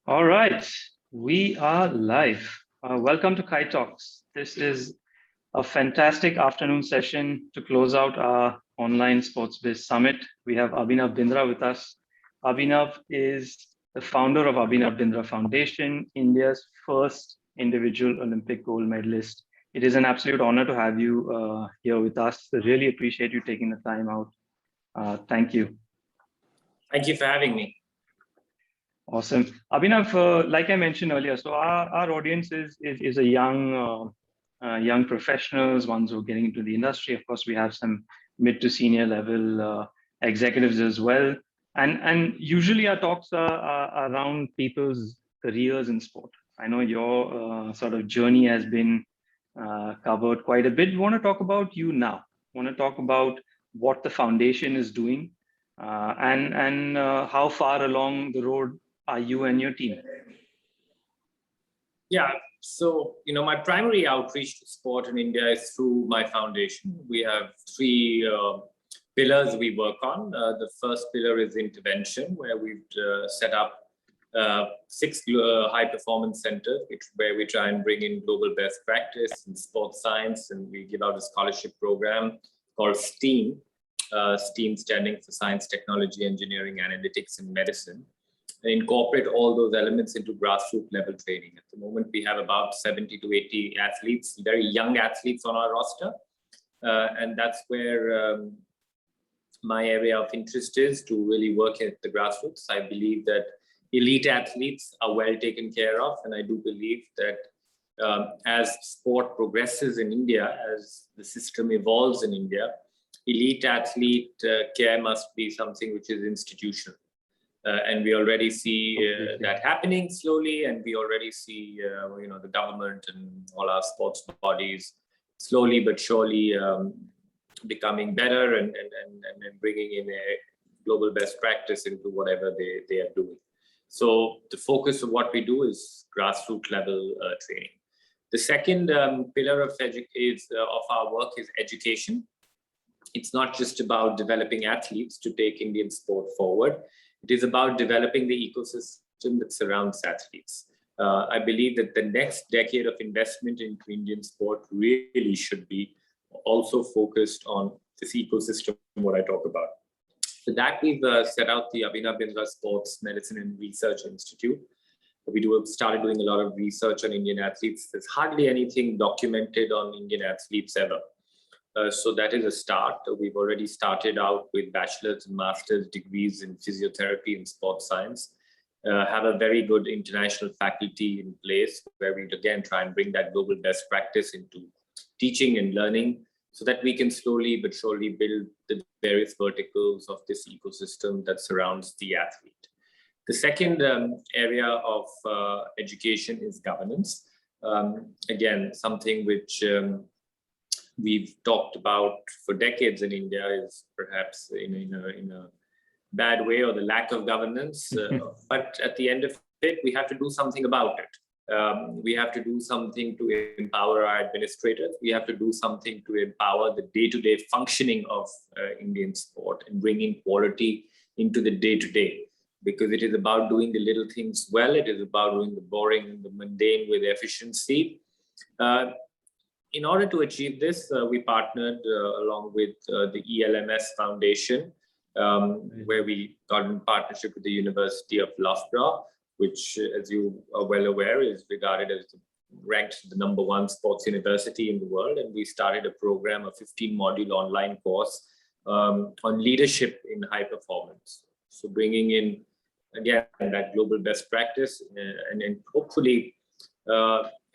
All right, we are live. Welcome to Kite Talks. This is a fantastic afternoon session to close out our online sports biz summit. We have Abhinav Bindra with us. Abhinav is the founder of Abhinav Bindra Foundation, India's first individual Olympic gold medalist. It is an absolute honor to have you here with us. I really appreciate you taking the time out. Thank you. Thank you for having me. Awesome. Abhinav, like I mentioned earlier, so our audience is a young professionals, ones who are getting into the industry. Of course, we have some mid to senior level executives as well. And usually our talks are around people's careers in sport. I know your sort of journey has been covered quite a bit. We want to talk about you now. We want to talk about what the foundation is doing and how far along the road are you and your team? Yeah, so my primary outreach to sport in India is through my foundation. We have three pillars we work on. The first pillar is intervention, where we've set up 6 high performance centers, where we try and bring in global best practice in sports science, and we give out a scholarship program called STEAM. STEAM standing for Science, Technology, Engineering, Analytics, and Medicine. And incorporate all those elements into grassroots level training. At the moment, we have about 70 to 80 athletes, very young athletes on our roster. And that's where my area of interest is, to really work at the grassroots. I believe that elite athletes are well taken care of. And I do believe that as sport progresses in India, as the system evolves in India, elite athlete care must be something which is institutional. And we already see that happening slowly, and we already see the government and all our sports bodies slowly but surely becoming better and bringing in a global best practice into whatever they are doing. So the focus of what we do is grassroots level training. The second pillar of our work is education. It's not just about developing athletes to take Indian sport forward. It is about developing the ecosystem that surrounds athletes. I believe that the next decade of investment into Indian sport really should be also focused on this ecosystem, what I talk about. For that, we've set out the Abhinav Bindra Sports Medicine and Research Institute. We started doing a lot of research on Indian athletes. There's hardly anything documented on Indian athletes ever. So that is a start. We've already started out with bachelor's and master's degrees in physiotherapy and sports science. Have a very good international faculty in place, where we again try and bring that global best practice into teaching and learning, so that we can slowly but surely build the various verticals of this ecosystem that surrounds the athlete. The second area of education is governance. Again, something which we've talked about for decades in India, is perhaps in a bad way, or the lack of governance. But at the end of it, we have to do something about it. We have to do something to empower our administrators. We have to do something to empower the day-to-day functioning of Indian sport and bring in quality into the day-to-day. Because it is about doing the little things well. It is about doing the boring and the mundane with efficiency. In order to achieve this, we partnered along with the ELMS Foundation, where we got in partnership with the University of Loughborough, which, as you are well aware, is regarded as ranked the #1 sports university in the world. And we started a program, a 15-module online course on leadership in high performance. So bringing in, again, that global best practice and hopefully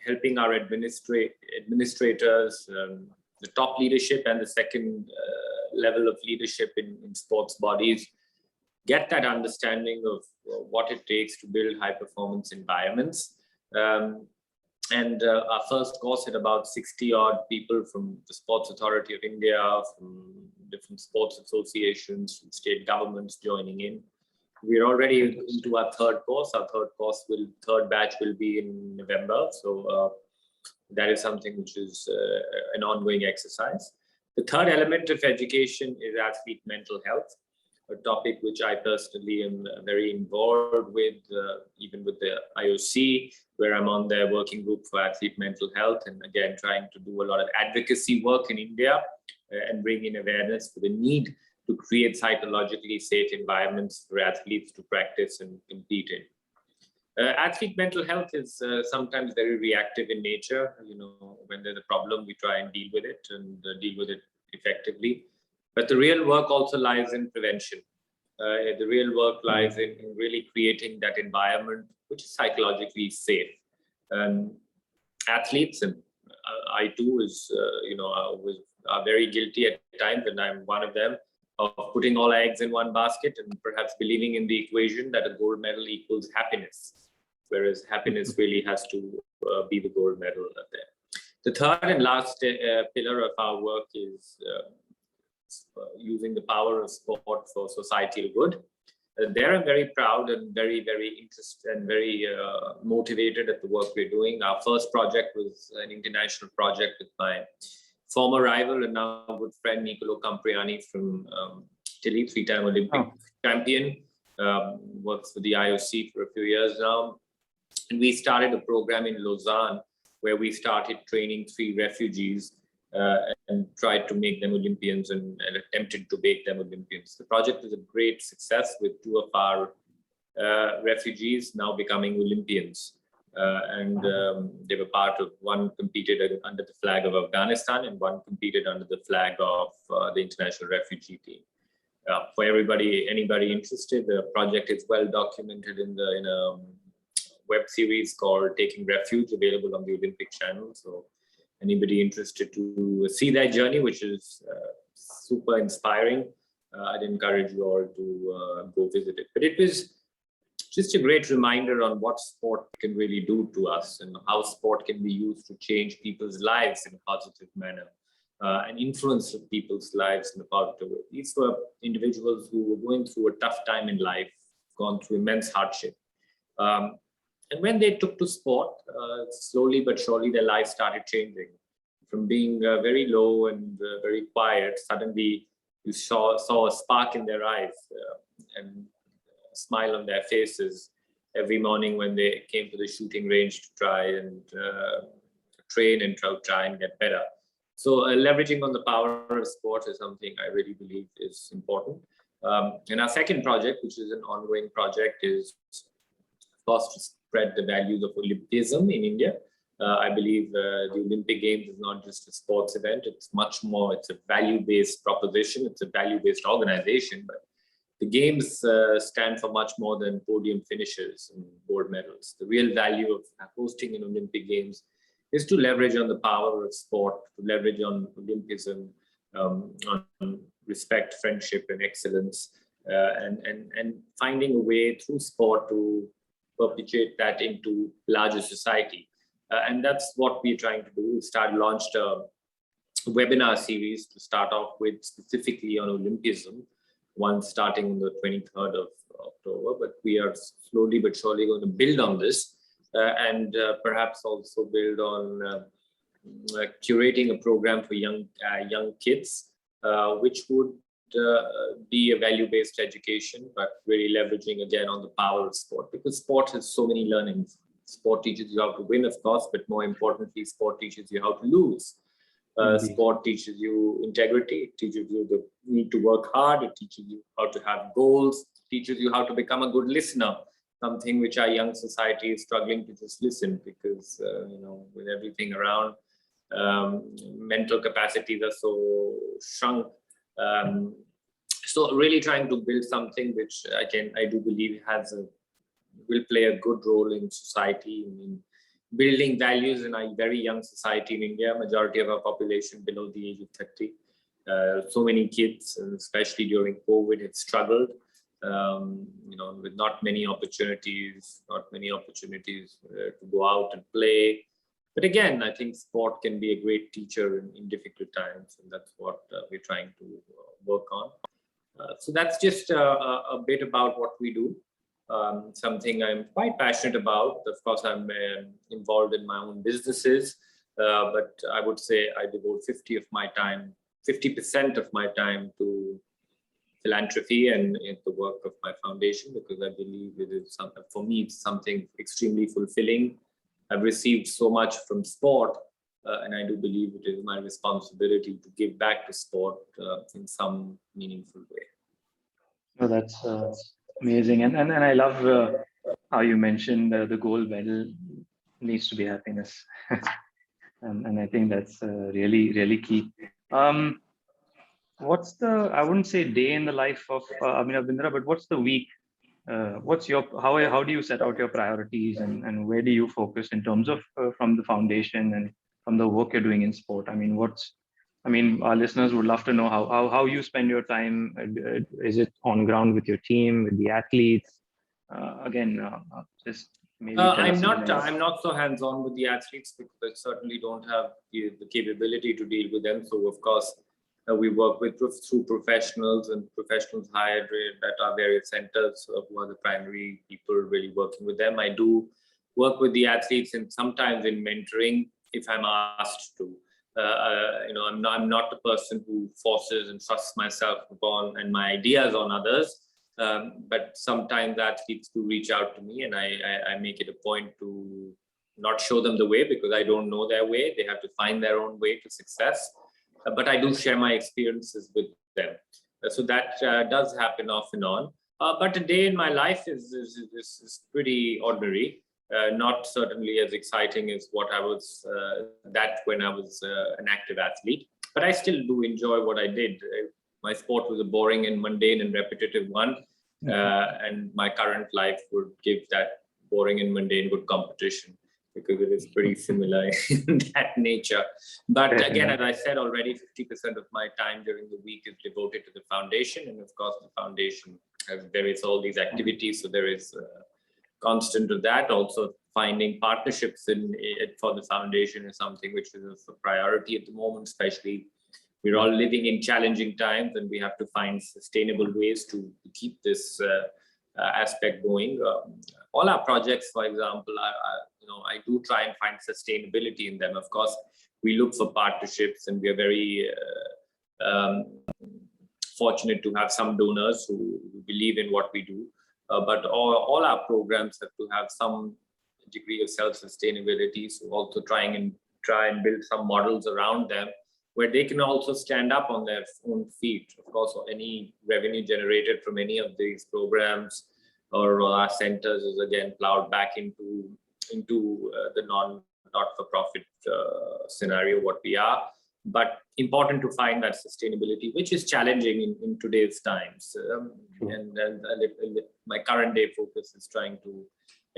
helping our administrators, the top leadership and the second level of leadership in sports bodies, get that understanding of what it takes to build high performance environments. And our first course had about 60 odd people from the Sports Authority of India, from different sports associations, from state governments joining in. We're already into our third course. Our third batch will be in November. So that is something which is an ongoing exercise. The third element of education is athlete mental health. a topic which I personally am very involved with, even with the IOC, where I'm on their working group for athlete mental health, and again, trying to do a lot of advocacy work in India and bring in awareness for the need to create psychologically safe environments for athletes to practice and compete in. Athlete mental health is sometimes very reactive in nature. When there's a problem, we try and deal with it effectively. But the real work also lies in prevention. The real work lies in really creating that environment which is psychologically safe. Athletes, and I too, are very guilty at times, and I'm one of them, of putting all eggs in one basket and perhaps believing in the equation that a gold medal equals happiness, whereas happiness really has to be the gold medal there. The third and last pillar of our work is using the power of sport for societal good. There I'm very proud and very, very interested and very motivated at the work we're doing. Our first project was an international project with my former rival and now good friend Nicolo Campriani from Italy, three-time Olympic champion, works for the IOC for a few years now. And we started a program in Lausanne where we started training 3 refugees and tried to make them Olympians and attempted to make them Olympians. The project was a great success with 2 of our refugees now becoming Olympians. They were part of, one competed under the flag of Afghanistan and one competed under the flag of the International Refugee Team. For anybody interested, the project is well documented in a web series called Taking Refuge, available on the Olympic channel. So anybody interested to see that journey, which is super inspiring, I'd encourage you all to go visit it. But it was just a great reminder on what sport can really do to us and how sport can be used to change people's lives in a positive manner and influence people's lives in a positive way. These were individuals who were going through a tough time in life, gone through immense hardship. And when they took to sport, slowly but surely their lives started changing. From being very low and very quiet, suddenly you saw a spark in their eyes and a smile on their faces every morning when they came to the shooting range to try and train and try and get better. So leveraging on the power of sport is something I really believe is important. And our second project, which is an ongoing project, is of course to spread the values of Olympism in India. I believe the Olympic Games is not just a sports event, it's much more, it's a value-based proposition, it's a value-based organization, but the games stand for much more than podium finishes and gold medals. The real value of hosting an Olympic Games is to leverage on the power of sport, to leverage on Olympism, on respect, friendship, and excellence, and finding a way through sport to perpetuate that into larger society. And that's what we're trying to do. We launched a webinar series to start off with, specifically on Olympism, one starting on the 23rd of October, but we are slowly but surely going to build on this and perhaps also build on curating a program for young kids, which would be a value-based education, but really leveraging again on the power of sport, because sport has so many learnings. Sport teaches you how to win, of course, but more importantly, sport teaches you how to lose. Sport teaches you integrity, it teaches you the need to work hard, it teaches you how to have goals, it teaches you how to become a good listener, something which our young society is struggling to just listen, because with everything around, mental capacities are so shrunk. So really trying to build something which I do believe will play a good role in society, in building values in a very young society in India. Majority of our population below the age of 30. So many kids, and especially during COVID, have struggled, with not many opportunities to go out and play. But again, I think sport can be a great teacher in difficult times, and that's what we're trying to work on. So that's just a bit about what we do. Something I'm quite passionate about. Of course, I'm involved in my own businesses, but I would say I devote 50% of my time to philanthropy and the work of my foundation, because I believe it is for me, it's something extremely fulfilling. I've received so much from sport, and I do believe it is my responsibility to give back to sport in some meaningful way. No, that's amazing, and I love how you mentioned the gold medal needs to be happiness, and I think that's really key. What's the, I wouldn't say day in the life of Abhinav Bindra, but what's the week? What's your, how do you set out your priorities, and where do you focus in terms of from the foundation and from the work you're doing in sport? I mean, our listeners would love to know how you spend your time. Is it on ground with your team, with the athletes? Just maybe tell I'm us a not. little. I'm not so hands-on with the athletes because I certainly don't have the capability to deal with them. So of course, we work with through professionals and professionals hired at our various centers who are the primary people really working with them. I do work with the athletes and sometimes in mentoring if I'm asked to. I'm not the person who forces and thrusts myself upon and my ideas on others. But sometimes athletes do reach out to me, and I make it a point to not show them the way because I don't know their way. They have to find their own way to success. But I do share my experiences with them. So that does happen off and on. But a day in my life is pretty ordinary. Not certainly as exciting as what I was when I was an active athlete. But I still do enjoy what I did. My sport was a boring and mundane and repetitive one. And my current life would give that boring and mundane good competition because it is pretty similar in that nature. But again, as I said already, 50% of my time during the week is devoted to the foundation. And of course, the foundation has all these activities. So there is constant to that. Also, finding partnerships for the foundation is something which is a priority at the moment, especially we're all living in challenging times and we have to find sustainable ways to keep this aspect going. All our projects, for example, I do try and find sustainability in them. Of course, we look for partnerships and we are very fortunate to have some donors who believe in what we do. But all our programs have to have some degree of self-sustainability. So also try and build some models around them where they can also stand up on their own feet. Of course, any revenue generated from any of these programs or our centers is again plowed back into the not-for-profit scenario, what we are. But important to find that sustainability, which is challenging in today's times. And my current day focus is trying to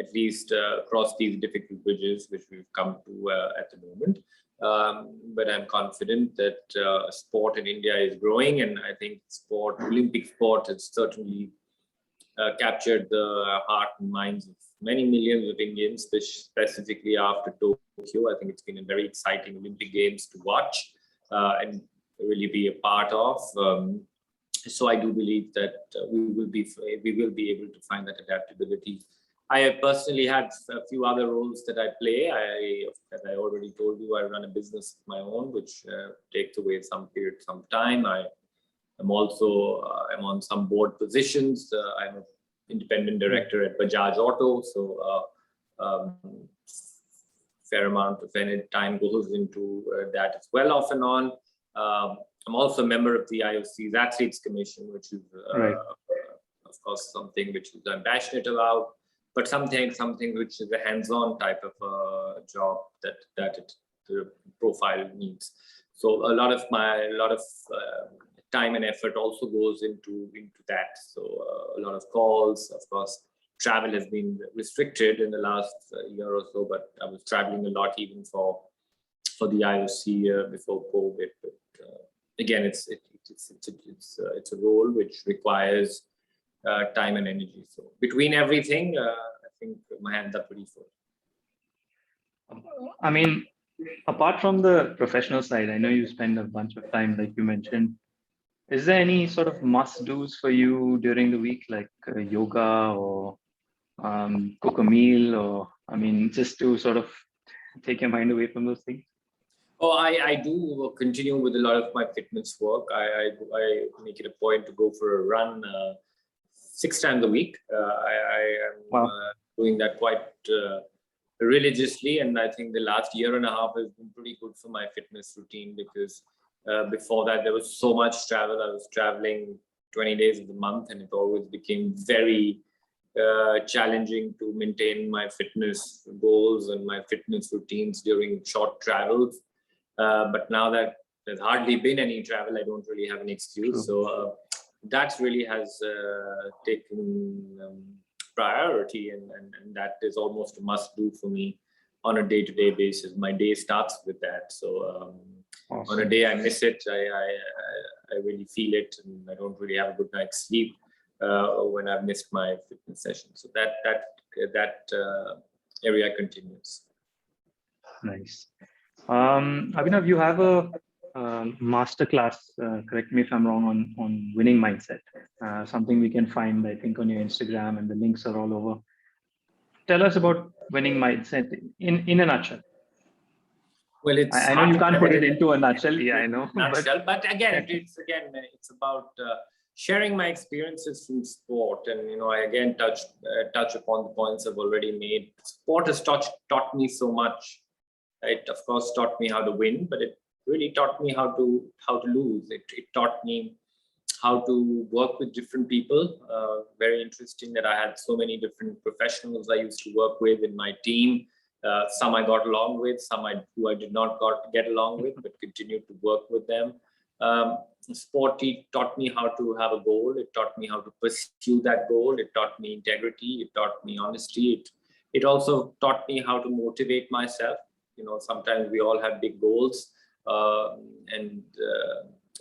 at least cross these difficult bridges, which we've come to at the moment. But I'm confident that sport in India is growing, and I think Olympic sport has certainly captured the heart and minds of many millions of Indians, specifically after Tokyo. I think it's been a very exciting Olympic Games to watch and really be a part of. So I do believe that we will be able to find that adaptability. I have personally had a few other roles that I play. As I already told you, I run a business of my own, which takes away some time. I'm also I'm on some board positions. I'm an independent director at Bajaj Auto, so fair amount of time goes into that as well, off and on. I'm also a member of the IOC's Athletes Commission, which is, of course, something which I'm passionate about, but something which is a hands-on type of job that the profile needs. So a lot of time and effort also goes into that. So a lot of calls, of course. Travel has been restricted in the last year or so, but I was traveling a lot even for the IOC before COVID. But again, it's a role which requires time and energy. So between everything, I think my hands are pretty full. I mean, apart from the professional side, I know you spend a bunch of time, like you mentioned. Is there any sort of must-dos for you during the week, like yoga or cook a meal, or just to sort of take your mind away from those things? Oh, I do continue with a lot of my fitness work. I make it a point to go for a run 6 times a week. I am Wow. doing that quite religiously, and I think the last year and a half has been pretty good for my fitness routine, because before that there was so much travel. I was traveling 20 days of the month, and it always became very challenging to maintain my fitness goals and my fitness routines during short travels. But now that there's hardly been any travel, I don't really have an excuse. So that really has taken priority, and that is almost a must do for me on a day-to-day basis. My day starts with that. So Awesome. on a day I miss it, I really feel it, and I don't really have a good night's sleep when I've missed my fitness session. So that area continues. Nice. Abhinav, you have a masterclass, correct me if I'm wrong, on winning mindset, something we can find, I think, on your Instagram, and the links are all over. Tell us about winning mindset in a nutshell. Well, it's I know you can't put it into a nutshell. Yeah, I know. Nutshell, but again, it's about sharing my experiences from sport, and I again touch upon the points I've already made. Sport has taught me so much. It of course taught me how to win, but it really taught me how to lose. It taught me how to work with different people. Very interesting that I had so many different professionals I used to work with in my team. Some I got along with, some who I did not get along with, but continued to work with them. Sport taught me how to have a goal. It taught me how to pursue that goal. It taught me integrity. It taught me honesty. It also taught me how to motivate myself. Sometimes we all have big goals, and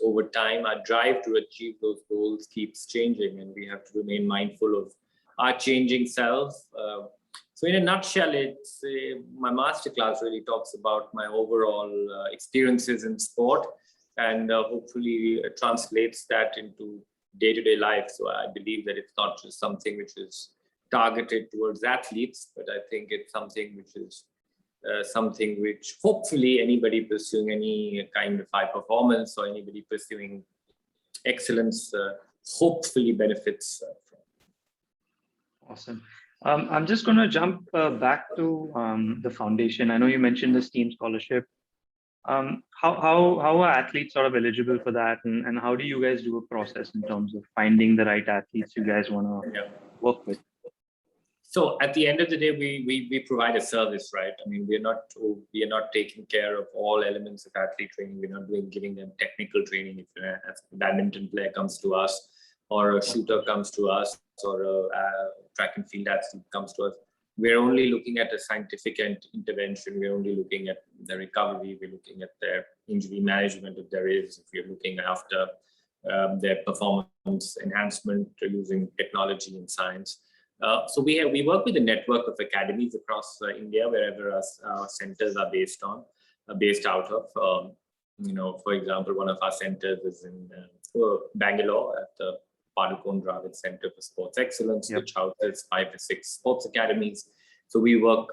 over time, our drive to achieve those goals keeps changing, and we have to remain mindful of our changing selves. So in a nutshell, my masterclass really talks about my overall experiences in sport, and hopefully translates that into day-to-day life. So I believe that it's not just something which is targeted towards athletes, but I think it's something which is something which hopefully anybody pursuing any kind of high performance or anybody pursuing excellence hopefully benefits from. Awesome. I'm just going to jump back to the foundation. I know you mentioned this team scholarship. How are athletes sort of eligible for that, and how do you guys do a process in terms of finding the right athletes you guys want to work with? So at the end of the day, we provide a service, right? I mean, we are not taking care of all elements of athlete training. We're not giving them technical training. If a badminton player comes to us, or a shooter comes to us, or a track and field athlete comes to us, we're only looking at a scientific intervention. We're only looking at the recovery. We're looking at their injury management, if there is. If we're looking after their performance enhancement using technology and science. So we work with a network of academies across India, wherever our centers are based out of. For example, one of our centers is in Bangalore at the Padukone Dravid Center for Sports Excellence, which houses 5 to 6 sports academies. So we work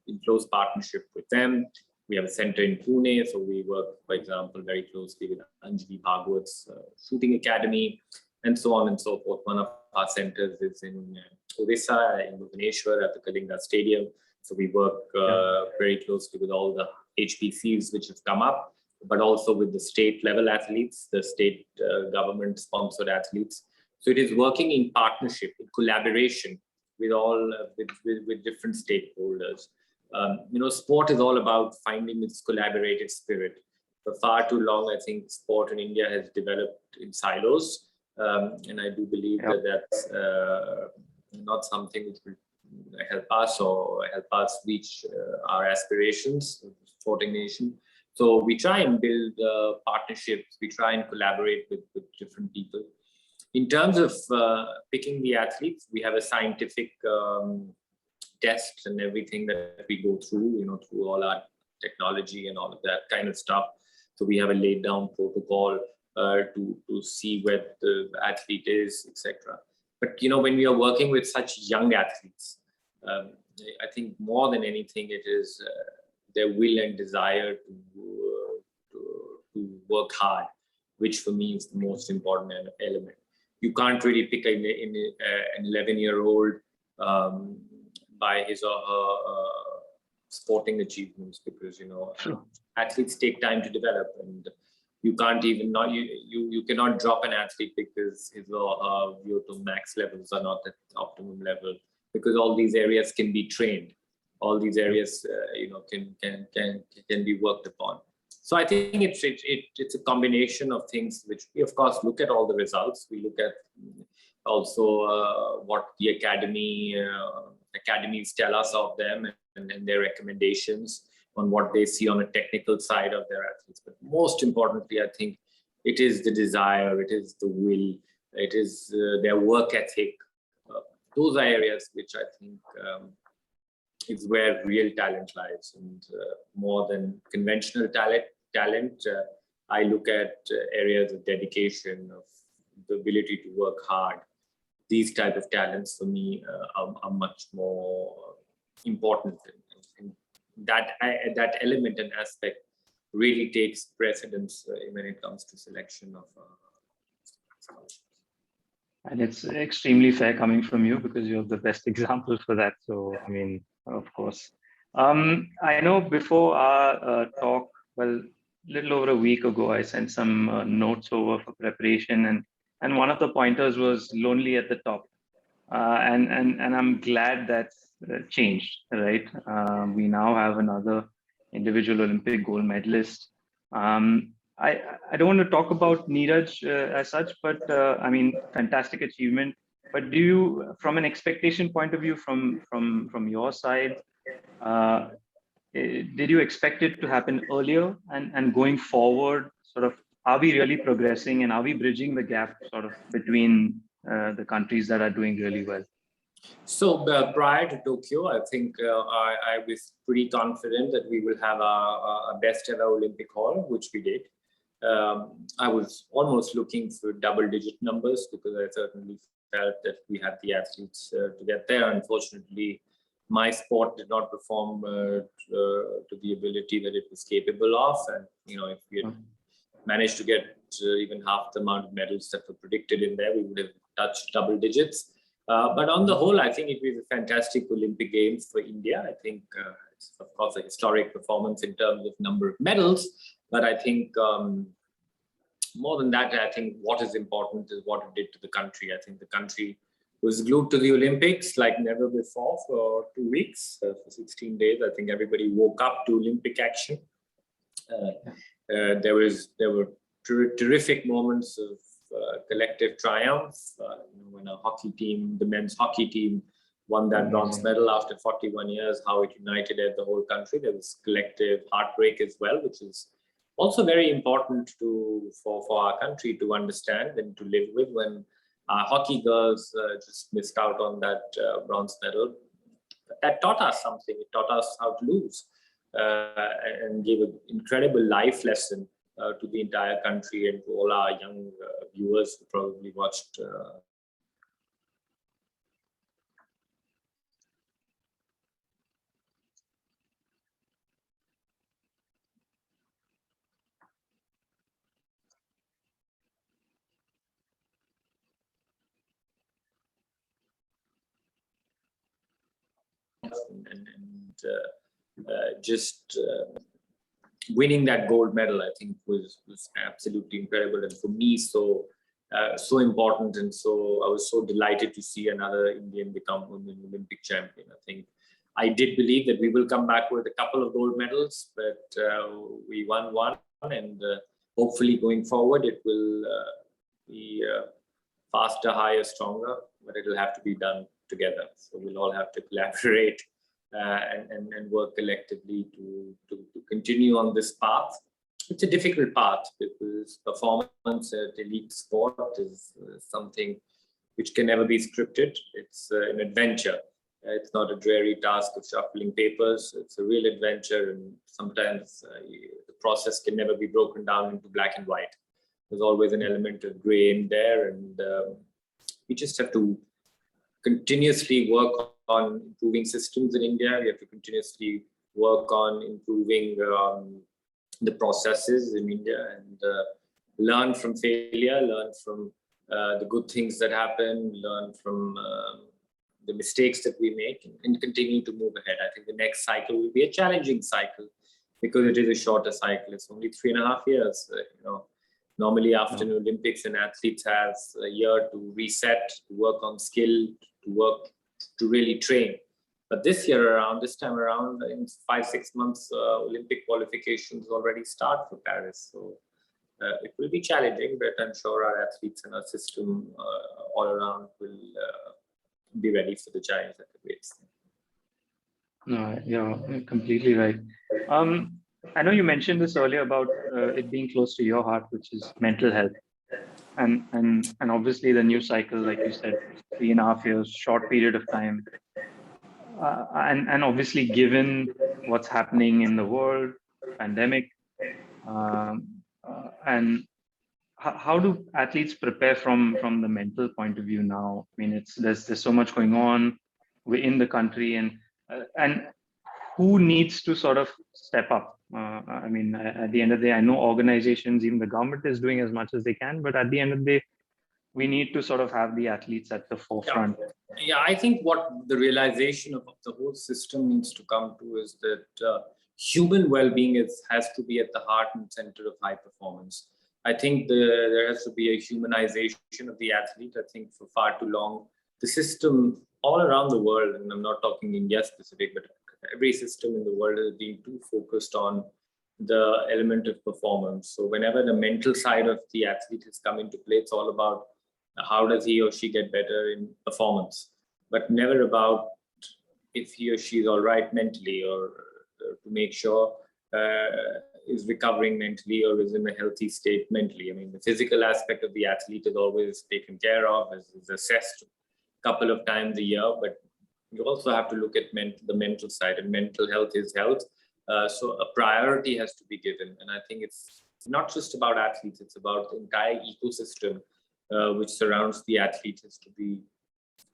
in close partnership with them. We have a center in Pune, so we work, for example, very closely with Anjali Bhagwat's shooting academy, and so on and so forth. One of our centers is in Odisha, in Bhubaneswar at the Kalinga Stadium. So we work very closely with all the HPCs which have come up, but also with the state level athletes, the state government sponsored athletes. So it is working in partnership, in collaboration with all with different stakeholders. Sport is all about finding its collaborative spirit. For far too long, I think sport in India has developed in silos. And I do believe that that's not something which will help us reach our aspirations as a sporting nation. So we try and build partnerships. We try and collaborate with different people. In terms of picking the athletes, we have a scientific test and everything that we go through, through all our technology and all of that kind of stuff. So we have a laid down protocol to see where the athlete is, etc. But when we are working with such young athletes, I think more than anything, it is their will and desire to work hard, which for me is the most important element. You can't really pick an 11-year-old by his or her sporting achievements, because athletes take time to develop, and you can't even you cannot drop an athlete because his or her VO2 max levels are not at optimum level, because all these areas can be trained, all these areas can be worked upon. So I think it's a combination of things, which we of course look at all the results. We look at also what the academies tell us of them, and their recommendations on what they see on the technical side of their athletes. But most importantly, I think it is the desire, it is the will, it is their work ethic. Those are areas which I think is where real talent lies, and more than conventional talent. I look at areas of dedication, of the ability to work hard. These type of talents for me are much more important. And that element and aspect really takes precedence when it comes to selection of scholarships. And it's extremely fair coming from you, because you're the best example for that. So, I mean, of course. I know before our talk, well, a little over a week ago, I sent some notes over for preparation, and one of the pointers was lonely at the top. And I'm glad that's changed, right? We now have another individual Olympic gold medalist. I don't want to talk about Neeraj as such, but I mean, fantastic achievement. But do you, from an expectation point of view, from your side, did you expect it to happen earlier? And going forward, sort of, are we really progressing, and are we bridging the gap sort of between the countries that are doing really well? So prior to Tokyo, I think I was pretty confident that we will have our best ever Olympic haul, which we did. I was almost looking for double-digit numbers, because I certainly felt that we had the athletes to get there. Unfortunately, my sport did not perform to the ability that it was capable of. And if we had managed to get even half the amount of medals that were predicted in there, we would have touched double digits. But on the whole, I think it was a fantastic Olympic Games for India. I think it's, of course, a historic performance in terms of number of medals. But I think more than that, I think what is important is what it did to the country. I think the country was glued to the Olympics like never before for 2 weeks, for 16 days. I think everybody woke up to Olympic action. There were terrific moments of collective triumph. When a hockey team, the men's hockey team, won that bronze medal after 41 years, how it united the whole country. There was collective heartbreak as well, which is also very important for our country to understand and to live with. When our hockey girls just missed out on that bronze medal, that taught us something. It taught us how to lose, and gave an incredible life lesson to the entire country and to all our young viewers who probably watched. Just winning that gold medal, I think, was absolutely incredible, and for me, so important. And so I was so delighted to see another Indian become an Olympic champion. I think I did believe that we will come back with a couple of gold medals, but we won one, and hopefully going forward it will be faster, higher, stronger, but it will have to be done together. So we'll all have to collaborate and work collectively to continue on this path. It's a difficult path, because performance at elite sport is something which can never be scripted. It's an adventure. It's not a dreary task of shuffling papers. It's a real adventure, and sometimes the process can never be broken down into black and white. There's always an element of gray in there, and we just have to continuously work on improving systems in India. We have to continuously work on improving the processes in India and learn from failure, learn from the good things that happen, learn from the mistakes that we make, and continue to move ahead. I think the next cycle will be a challenging cycle because it is a shorter cycle. It's only 3.5 years. Normally after an Olympics, an athlete has a year to reset, to work on skill, to really train. But this time around, in 5-6 months, Olympic qualifications already start for Paris. So it will be challenging, but I'm sure our athletes and our system all around will be ready for the challenge that awaits. No, you're completely right. I know you mentioned this earlier about it being close to your heart, which is mental health, and obviously the new cycle, like you said, 3.5 years, short period of time, and obviously given what's happening in the world, pandemic, and how do athletes prepare from the mental point of view now? I mean, there's so much going on in the country, and who needs to sort of step up? I mean, at the end of the day, I know organizations, even the government is doing as much as they can, but at the end of the day, we need to sort of have the athletes at the forefront. Yeah, I think what the realization of the whole system needs to come to is that human well-being has to be at the heart and center of high performance. I think there has to be a humanization of the athlete. I think for far too long, the system all around the world, and I'm not talking India specific, but every system in the world is being too focused on the element of performance. So whenever the mental side of the athlete has come into play, it's all about how does he or she get better in performance, but never about if he or she is all right mentally, or to make sure is recovering mentally or is in a healthy state mentally. I mean, the physical aspect of the athlete is always taken care of, is assessed a couple of times a year, but you also have to look at the mental side, and mental health is health. So a priority has to be given. And I think it's not just about athletes, it's about the entire ecosystem which surrounds the athlete has to be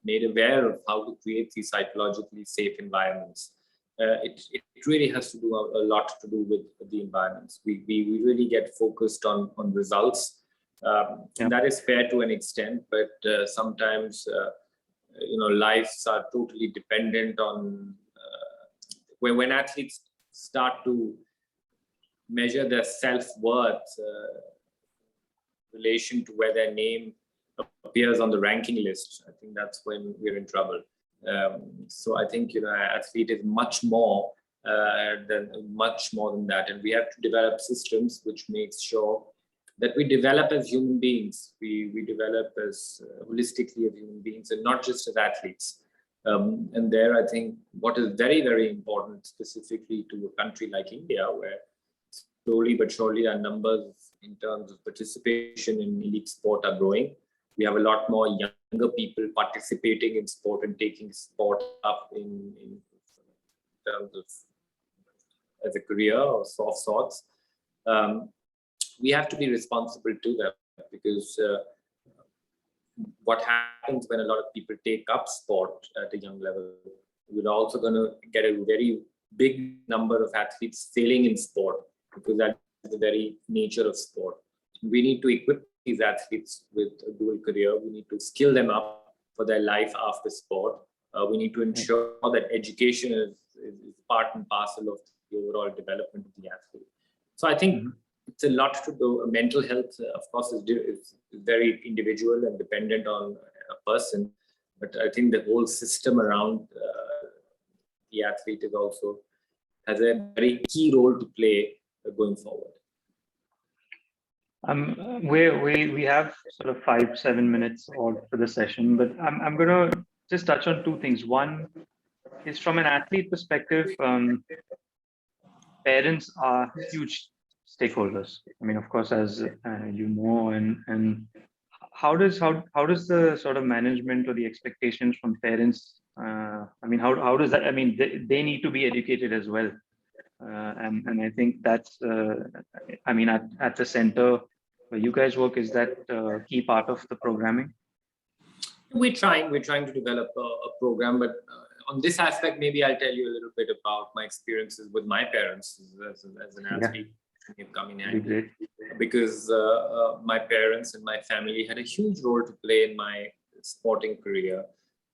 made aware of how to create these psychologically safe environments. It really has to do a lot to do with the environments. We really get focused on results. And that is fair to an extent, but sometimes lives are totally dependent on when athletes start to measure their self-worth relation to where their name appears on the ranking list. I think that's when we're in trouble. So I think athlete is much more than that, and we have to develop systems which makes sure that we develop as human beings. We develop as holistically as human beings, and not just as athletes. And there, I think what is very, very important, specifically to a country like India, where slowly but surely our numbers in terms of participation in elite sport are growing. We have a lot more younger people participating in sport and taking sport up in terms of as a career or of sorts. We have to be responsible to them, because what happens when a lot of people take up sport at a young level, we're also going to get a very big number of athletes failing in sport, because that's the very nature of sport. We need to equip these athletes with a dual career. We need to skill them up for their life after sport. We need to ensure that education is part and parcel of the overall development of the athlete. So I think it's a lot to do. Mental health, of course, is very individual and dependent on a person. But I think the whole system around the athlete has a very key role to play going forward. We have sort of 5-7 minutes odd for the session, but I'm going to just touch on two things. One is, from an athlete perspective, parents are huge stakeholders. I mean, of course, as you know, and how does the sort of management or the expectations from parents? I mean, how does that? I mean, they need to be educated as well, and I think that's. I mean, at the center where you guys work, is that a key part of the programming? We're trying to develop a program, but on this aspect, maybe I'll tell you a little bit about my experiences with my parents as an athlete. Come in handy. Because my parents and my family had a huge role to play in my sporting career.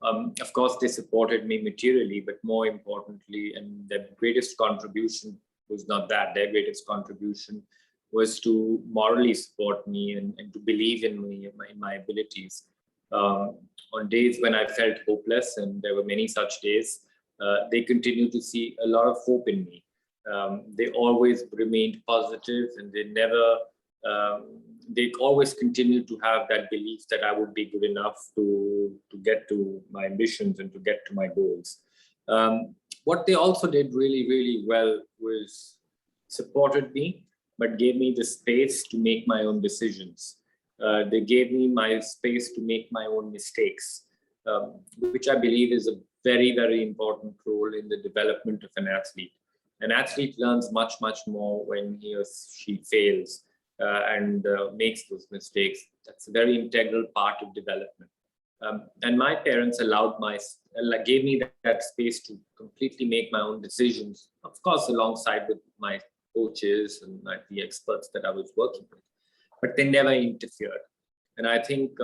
Of course, they supported me materially, but more importantly, and their greatest contribution was not that. Their greatest contribution was to morally support me and to believe in me, in my abilities. On days when I felt hopeless, and there were many such days, they continued to see a lot of hope in me. They always remained positive, and they always continued to have that belief that I would be good enough to get to my ambitions and to get to my goals. What they also did really, really well was supported me, but gave me the space to make my own decisions. They gave me my space to make my own mistakes, which I believe is a very, very important role in the development of an athlete. An athlete learns much, much more when he or she fails and makes those mistakes. That's a very integral part of development. And my parents gave me that space to completely make my own decisions, of course, alongside with my coaches and the experts that I was working with. But they never interfered. And I think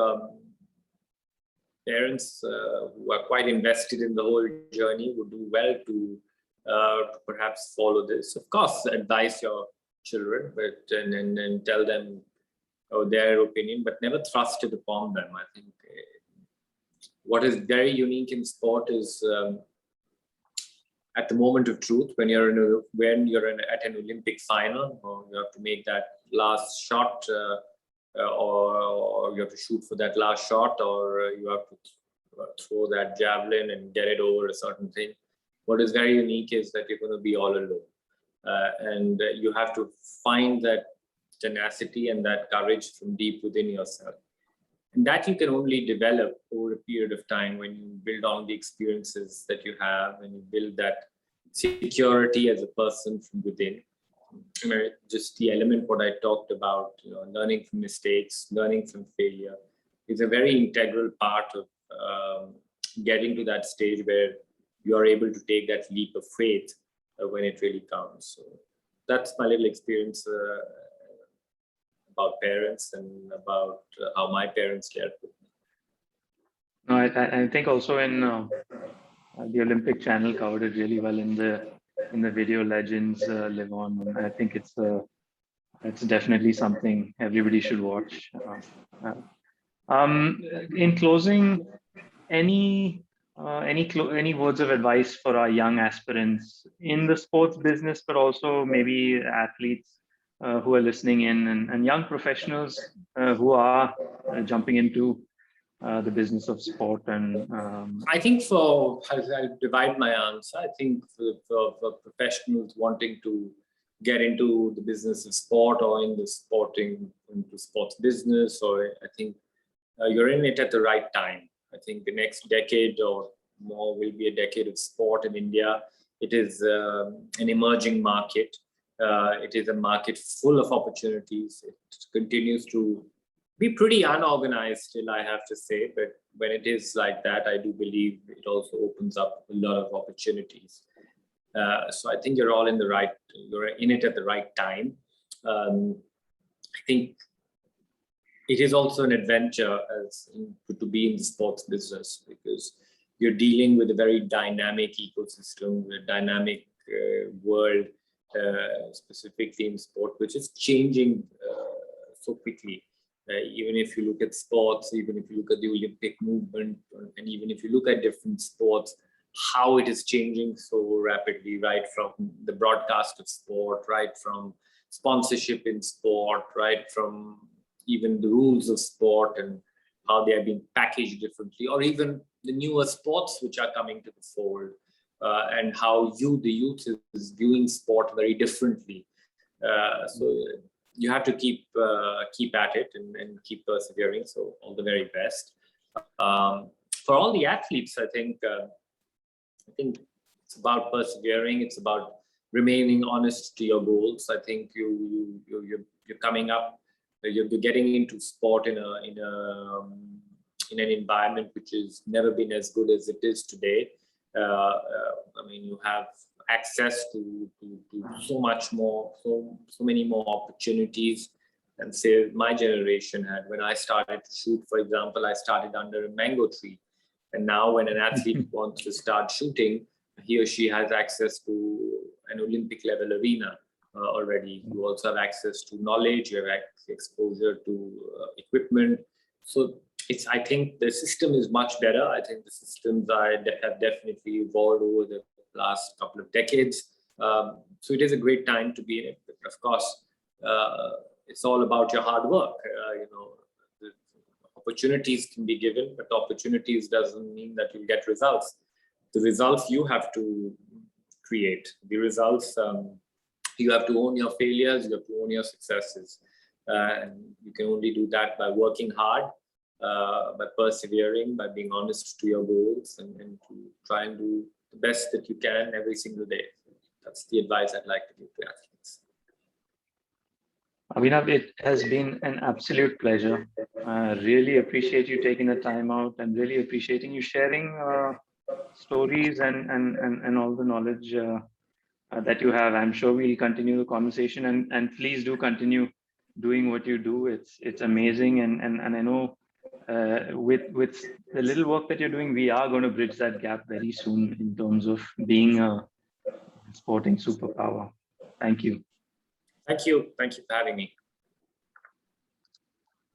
parents who are quite invested in the whole journey would do well to perhaps follow this. Of course, advise your children, but and tell them their opinion, but never thrust it upon them. I think what is very unique in sport is at the moment of truth, when you're at an Olympic final, or you have to make that last shot, or you have to shoot for that last shot, or you have to throw that javelin and get it over a certain thing. What is very unique is that you're going to be all alone, and you have to find that tenacity and that courage from deep within yourself. And that you can only develop over a period of time when you build on the experiences that you have and you build that security as a person from within. Just the element what I talked about, learning from mistakes, learning from failure, is a very integral part of getting to that stage where you are able to take that leap of faith when it really counts. So that's my little experience about parents and about how my parents cared for me. No, I think also in the Olympic Channel covered it really well in the video Legends Live On. I think it's definitely something everybody should watch. In closing, any words of advice for our young aspirants in the sports business, but also maybe athletes who are listening in, and young professionals who are jumping into the business of sport? And I think I'll divide my answer. I think for professionals wanting to get into the business of sport or into sports business, or I think you're in it at the right time. I think the next decade or more will be a decade of sport in India. It is an emerging market. It is a market full of opportunities. It continues to be pretty unorganized still, I have to say. But when it is like that, I do believe it also opens up a lot of opportunities. So I think you're in it at the right time. I think it is also an adventure to be in the sports business, because you're dealing with a very dynamic ecosystem, a dynamic world, specifically in sport, which is changing so quickly. Even if you look at sports, even if you look at the Olympic movement, and even if you look at different sports, how it is changing so rapidly, right from the broadcast of sport, right from sponsorship in sport, right from even the rules of sport and how they are being packaged differently, or even the newer sports which are coming to the fold, and how the youth is viewing sport very differently. So you have to keep at it and keep persevering. So all the very best. For all the athletes, I think it's about persevering. It's about remaining honest to your goals. I think you're coming up. You're getting into sport in an environment which has never been as good as it is today. I mean, you have access to so much more, so many more opportunities than say my generation had. When I started to shoot, for example, I started under a mango tree. And now when an athlete wants to start shooting, he or she has access to an Olympic level arena already. You also have access to knowledge, you have exposure to equipment. So I think the system is much better. I think the systems have definitely evolved over the last couple of decades. So it is a great time to be in it. But of course, it's all about your hard work. The opportunities can be given, but opportunities doesn't mean that you'll get results. The results you have to create. The results, you have to own your failures, you have to own your successes. And you can only do that by working hard, by persevering, by being honest to your goals, and to try and do the best that you can every single day. That's the advice I'd like to give to athletes. Abhinav, it has been an absolute pleasure. Really appreciate you taking the time out, and really appreciating you sharing stories and all the knowledge that you have. I'm sure we'll continue the conversation, and please do continue doing what you do. It's amazing, and I know with the little work that you're doing, we are going to bridge that gap very soon in terms of being a sporting superpower. Thank you. Thank you. Thank you for having me.